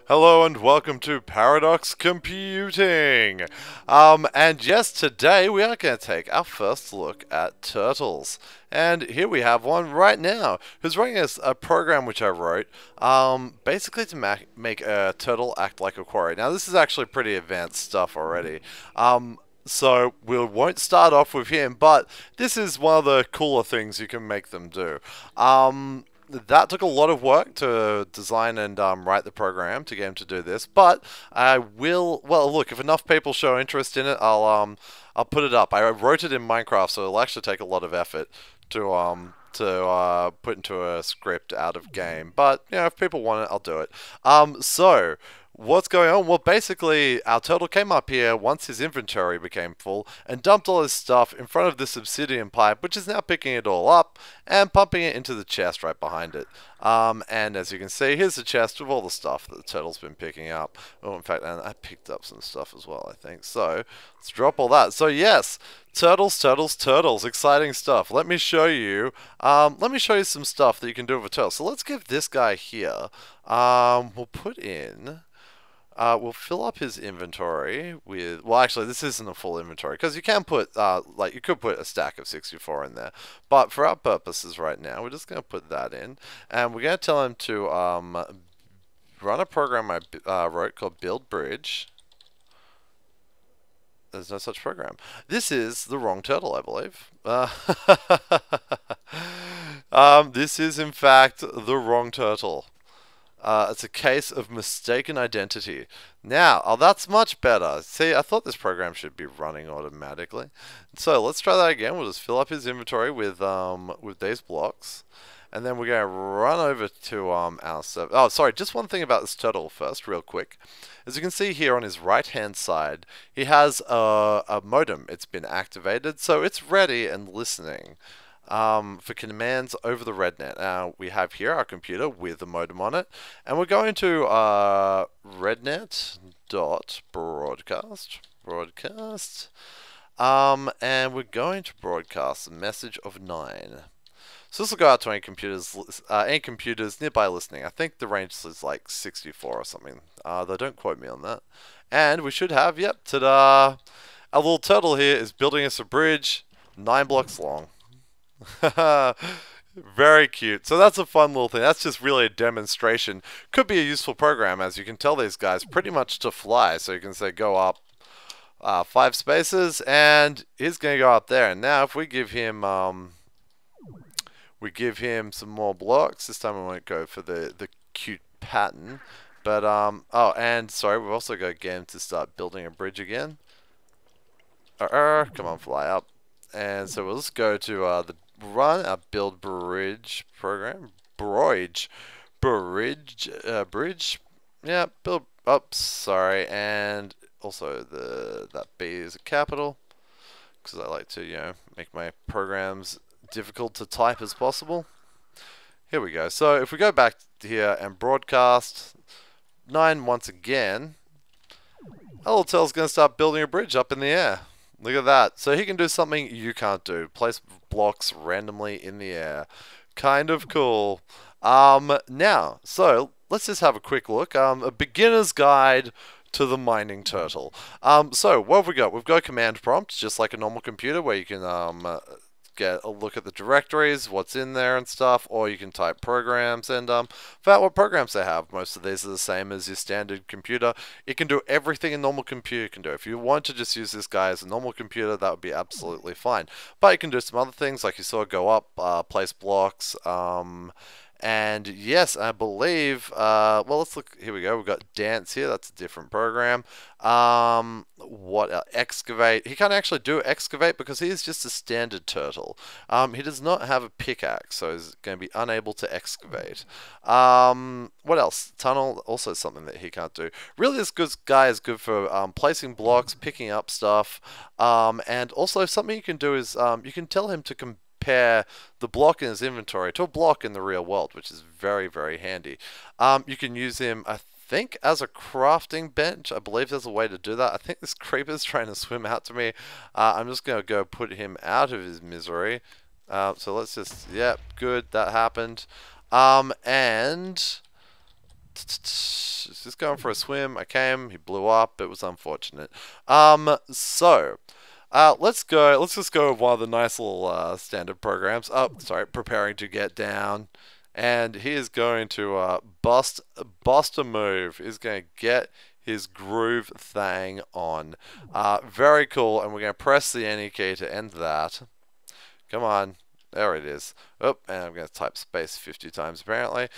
Hello and welcome to Paradox Computing. And yes, today we are going to take our first look at turtles. And here we have one right now who's running a program which I wrote, basically to make a turtle act like a quarry. Now this is actually pretty advanced stuff already. So we won't start off with him, but this is one of the cooler things you can make them do. That took a lot of work to design and write the program to get him to do this, but I will. Well, look, if enough people show interest in it, I'll put it up. I wrote it in Minecraft, so it'll actually take a lot of effort to put into a script out of game. But you know, if people want it, I'll do it. So what's going on? Well, basically, our turtle came up here once his inventory became full and dumped all his stuff in front of this obsidian pipe, which is now picking it all up and pumping it into the chest right behind it. And as you can see, here's the chest with all the stuff that the turtle's been picking up. Oh, in fact, and I picked up some stuff as well, I think. So let's drop all that. So yes, turtles, turtles, turtles. Exciting stuff. Let me show you. Let me show you some stuff that you can do with a turtle. So let's give this guy here. We'll put in. We'll fill up his inventory with, well, actually, this isn't a full inventory, because you can put, like, you could put a stack of 64 in there, but for our purposes right now, we're just going to put that in, and we're going to tell him to run a program I wrote called Build Bridge. There's no such program. This is the wrong turtle, I believe. This is, in fact, the wrong turtle. It's a case of mistaken identity. Now, oh, that's much better. See, I thought this program should be running automatically. So let's try that again. We'll just fill up his inventory with these blocks, and then we're going to run over to our server. Oh, sorry, just one thing about this turtle first, real quick. As you can see here on his right-hand side, he has a modem. It's been activated, so it's ready and listening. For commands over the RedNet. We have here our computer with the modem on it, and we're going to rednet.broadcast, and we're going to broadcast a message of 9. So this will go out to any computers nearby listening. I think the range is like 64 or something, though don't quote me on that. And we should have, yep, ta-da! Our little turtle here is building us a bridge 9 blocks long. Very cute. So that's a fun little thing. That's just really a demonstration. Could be a useful program, as you can tell these guys pretty much to fly. So you can say go up 5 spaces, and he's going to go up there. And now if we give him some more blocks, this time we won't go for the cute pattern. But oh, and sorry, we've also got to get him to start building a bridge again. Come on, fly up. And so we'll just go to the run a build bridge program. Bridge. Yeah, build up, sorry, and also that B is a capital, because I like to, you know, make my programs difficult to type as possible. Here we go. So if we go back here and broadcast 9 once again, our little turtle's going to start building a bridge up in the air. Look at that. So he can do something you can't do. Place blocks randomly in the air. Kind of cool. Now, so let's just have a quick look. A beginner's guide to the mining turtle. So what have we got? We've got a command prompt, just like a normal computer, where you can get a look at the directories, what's in there and stuff, or you can type programs and find out what programs they have. Most of these are the same as your standard computer. It can do everything a normal computer can do. If you want to just use this guy as a normal computer, that would be absolutely fine. But you can do some other things, like you saw, go up, place blocks, and yes, I believe, well, let's look, here we go, we've got dance here, that's a different program. What else? Excavate. He can't actually do excavate because he is just a standard turtle. He does not have a pickaxe, so he's going to be unable to excavate. What else? Tunnel, also something that he can't do. Really, this guy is good for placing blocks, picking up stuff, and also something you can do is you can tell him to compare the block in his inventory to a block in the real world, which is very, very handy. You can use him, I think, as a crafting bench. I believe there's a way to do that. I think this creeper's trying to swim out to me. I'm just going to go put him out of his misery. So let's just, yep, good, that happened. And just just going for a swim. I came, he blew up. It was unfortunate. Let's go. Let's just go with one of the nice little standard programs. Oh, sorry, preparing to get down, and he is going to bust a move. He's going to get his groove thing on. Very cool, and we're going to press the any key to end that. Come on. There it is. Oh, and I'm going to type space 50 times apparently.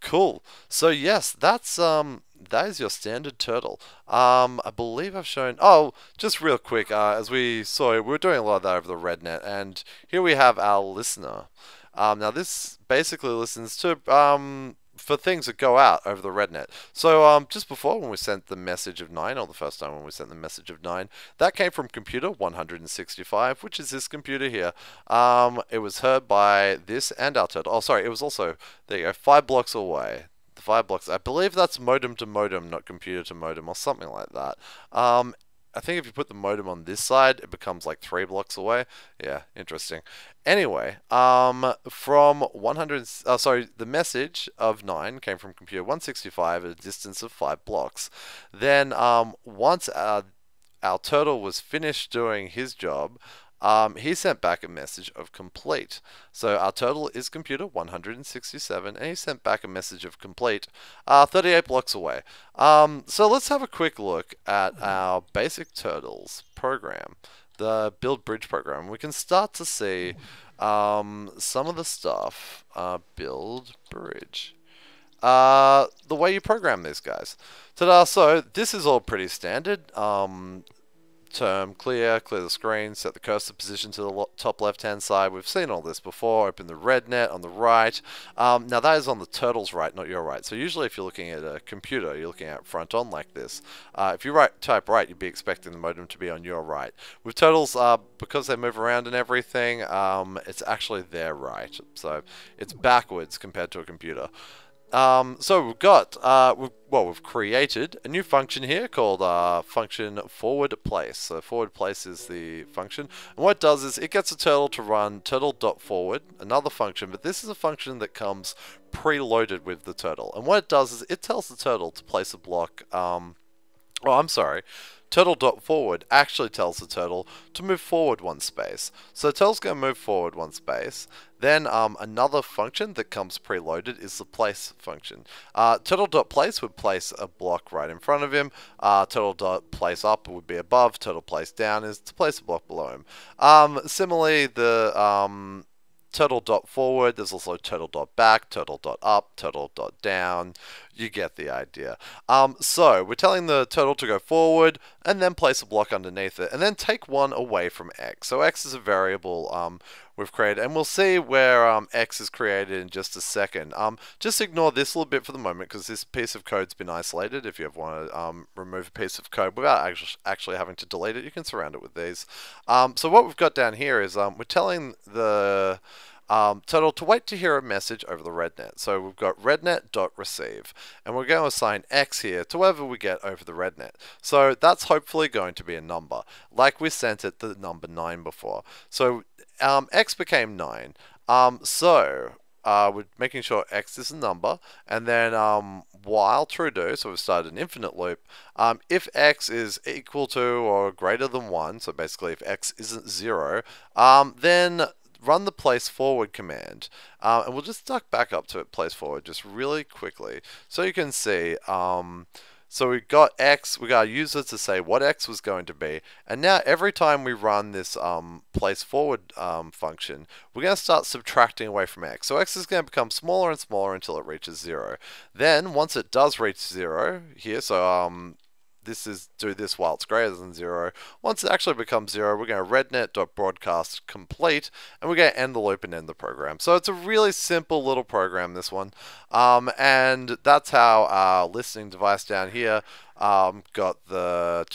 Cool. So yes, that is your standard turtle. I believe I've shown. Oh, just real quick. As we saw, we were doing a lot of that over the RedNet, and here we have our listener. Now this basically listens to for things that go out over the RedNet. So just before when we sent the message of 9, or the first time when we sent the message of 9, that came from computer 165, which is this computer here. It was heard by this and our turtle. Oh, sorry, it was also, there you go, 5 blocks away. The 5 blocks. I believe that's modem to modem, not computer to modem, or something like that. I think if you put the modem on this side, it becomes like 3 blocks away. Yeah, interesting. Anyway, from 100, the message of 9 came from computer 165 at a distance of 5 blocks. Then once our turtle was finished doing his job, he sent back a message of complete. So our turtle is computer 167, and he sent back a message of complete 38 blocks away. So let's have a quick look at our basic turtles program, the build bridge program. We can start to see some of the stuff. Build bridge. The way you program these guys. Ta-da! So this is all pretty standard. Term clear the screen, set the cursor position to the top left hand side. We've seen all this before. Open the RedNet on the right. Now that is on the turtle's right, not your right. So usually if you're looking at a computer, you're looking at front on like this. If you type right, you'd be expecting the modem to be on your right. With turtles, because they move around and everything, it's actually their right. So it's backwards compared to a computer. So we've got, we've created a new function here called function forward place. So forward place is the function, and what it does is it gets a turtle to run turtle.forward, another function, but this is a function that comes preloaded with the turtle. And what it does is it tells the turtle to place a block. Turtle.forward actually tells the turtle to move forward 1 space. So the turtle's going to move forward 1 space. Then another function that comes preloaded is the place function. Turtle.place would place a block right in front of him. Turtle.place up would be above. Turtle.place down is to place a block below him. Similarly, the turtle.forward, there's also turtle.back, turtle.up, turtle.down. You get the idea. So we're telling the turtle to go forward and then place a block underneath it and then take 1 away from x. So x is a variable we've created, and we'll see where x is created in just a second. Just ignore this a little bit for the moment because this piece of code's been isolated. If you ever want to remove a piece of code without actually having to delete it, you can surround it with these. So what we've got down here is we're telling the turtle to wait to hear a message over the RedNet. So we've got rednet.receive, and we're going to assign x here to whatever we get over the RedNet. So that's hopefully going to be a number, like we sent it the number 9 before. So x became 9. We're making sure x is a number, and then while true do, so we've started an infinite loop, if x is equal to or greater than 1, so basically if x isn't 0, then run the place forward command, and we'll just duck back up to it, place forward, just really quickly, so you can see. So we got x, we got a user to say what x was going to be, and now every time we run this place forward function, we're going to start subtracting away from x. So x is going to become smaller and smaller until it reaches 0. Then once it does reach 0 here, so this is do this while it's greater than 0. Once it actually becomes 0, we're going to rednet.broadcast complete, and we're going to end the loop and end the program. So it's a really simple little program, this one. And that's how our listening device down here got the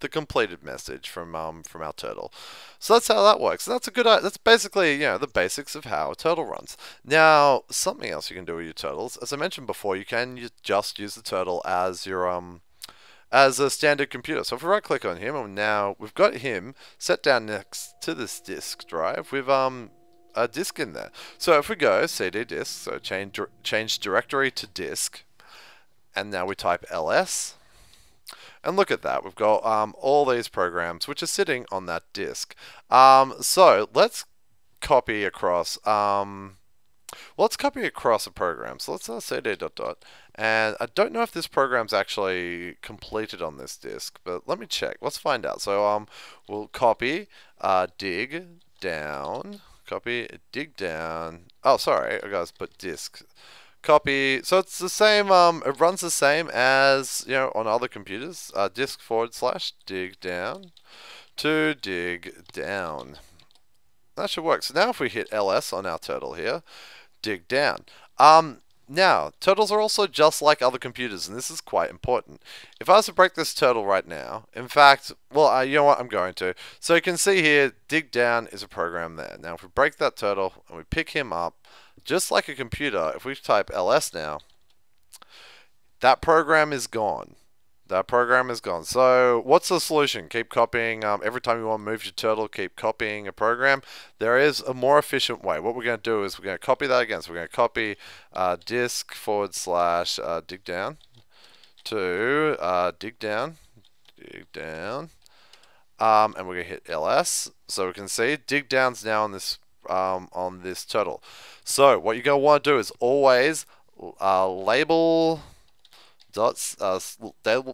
completed message from our turtle. So that's how that works. And that's a good. That's basically, you know, the basics of how a turtle runs. Now, something else you can do with your turtles, as I mentioned before, you can just use the turtle as your as a standard computer. So if we right click on him, and now we've got him set down next to this disk drive with a disk in there. So if we go cd disk, so change directory to disk, and now we type ls. And look at that, we've got all these programs which are sitting on that disk. So let's copy across. Let's copy across a program. So let's cd dot dot. And I don't know if this program's actually completed on this disk, but let me check. Let's find out. So we'll copy, dig down, copy, dig down. Oh, sorry, I gotta put disk. Copy. So it's the same. It runs the same as on other computers. Disk / dig down to dig down. That should work. So now if we hit ls on our turtle here, dig down. Now, turtles are also just like other computers, and this is quite important. If I was to break this turtle right now, in fact, well, you know what, I'm going to. So you can see here, dig down is a program there. Now, if we break that turtle and we pick him up, just like a computer, if we type ls now, that program is gone. That program is gone. So what's the solution? Keep copying. Every time you want to move your turtle, keep copying a program. There is a more efficient way. What we're going to do is we're going to copy that again. So we're going to copy disk / dig down to dig down, and we're going to hit ls. So we can see dig down's now on this turtle. So what you're going to want to do is always label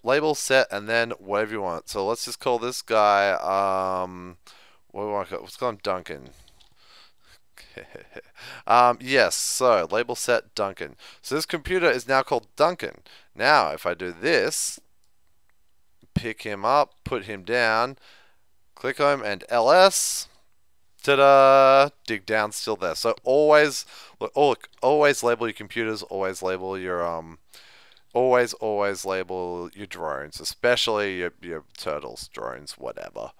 label set and then whatever you want. So let's just call this guy what do we want to call? Let's call him Duncan. Yes, so label set Duncan. So this computer is now called Duncan. Now if I do this, pick him up, put him down, click on him, and ls, ta-da, dig down, still there. So always label your computers, always label your always label your drones, especially your turtles, drones, whatever.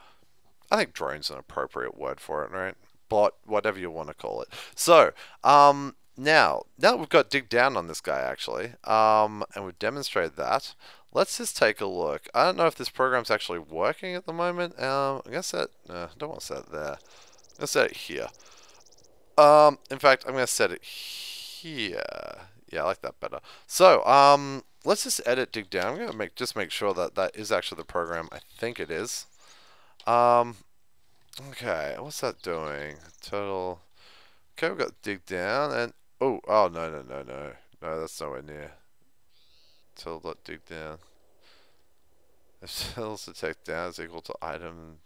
I think drone's an appropriate word for it, right? But whatever you want to call it. So, now that we've got dig down on this guy actually, and we've demonstrated that, let's just take a look. I don't know if this program's actually working at the moment. I'm gonna set, no, I don't want to set it there. I'm gonna set it here. In fact, I'm gonna set it here. Yeah, I like that better. So, let's just edit dig down. I'm gonna make sure that that is actually the program. I think it is. Okay, what's that doing? Turtle. Okay, we've got dig down and no, that's nowhere near. Turtle.dig down. If turtles detect down is equal to item.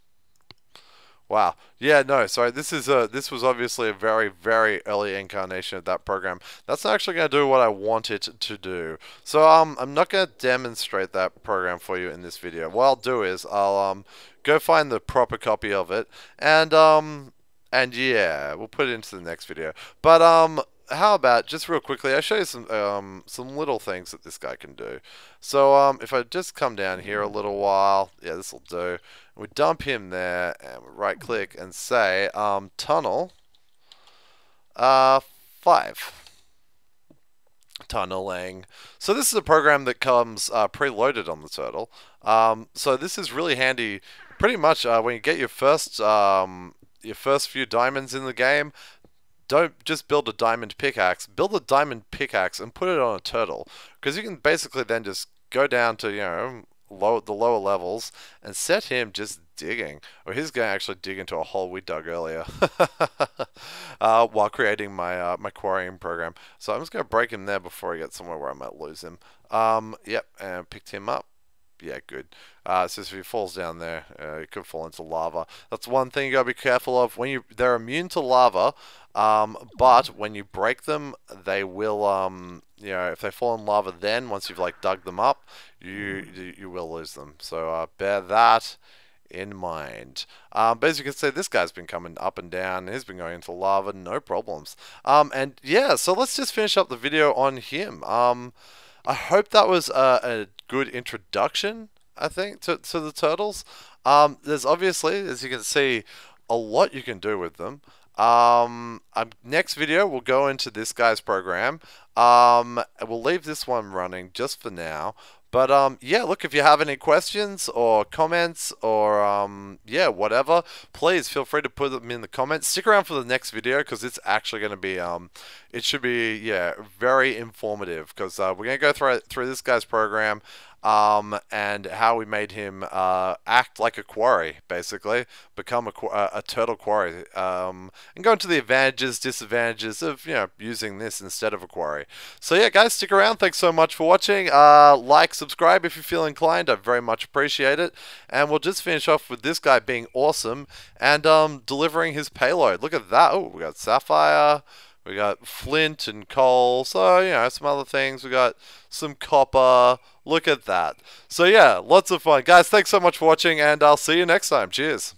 Wow. Yeah, no, sorry. This was obviously a very, very early incarnation of that program. That's not actually going to do what I want it to do. So I'm not going to demonstrate that program for you in this video. What I'll do is I'll go find the proper copy of it, and yeah, we'll put it into the next video. But how about just real quickly, I'll show you some little things that this guy can do. So if I just come down here a little while, yeah, this will do. We dump him there, and we right click and say tunnel 5. Tunneling. So this is a program that comes preloaded on the turtle. So this is really handy. Pretty much when you get your first few diamonds in the game, don't just build a diamond pickaxe. Build a diamond pickaxe and put it on a turtle, because you can basically then just go down to the lower levels and set him just digging, or he's going to actually dig into a hole we dug earlier while creating my my quarrying program. So I'm just going to break him there before I get somewhere where I might lose him. Yep, and picked him up. Yeah, good. So if he falls down there, he could fall into lava. That's one thing you gotta be careful of. They're immune to lava, but when you break them, they will, if they fall in lava, then once you've like dug them up, you will lose them. So bear that in mind. But as you can see, this guy's been coming up and down. He's been going into lava, no problems. And yeah, so let's just finish up the video on him. I hope that was a good introduction, I think, to the turtles. There's obviously, as you can see, a lot you can do with them. Next video, we'll go into this guy's program. We'll leave this one running just for now. But yeah, look, if you have any questions or comments or yeah, whatever, please feel free to put them in the comments. Stick around for the next video because it's actually going to be it should be, yeah, very informative because we're going to go through this guy's program. And how we made him act like a quarry, basically, become a turtle quarry, and go into the advantages, disadvantages of using this instead of a quarry. So yeah, guys, stick around. Thanks so much for watching. Like, subscribe if you feel inclined. I very much appreciate it. And we'll just finish off with this guy being awesome and delivering his payload. Look at that. Oh, we got sapphire. We got flint and coal, so, some other things. We got some copper. Look at that. So, yeah, lots of fun. Guys, thanks so much for watching, and I'll see you next time. Cheers.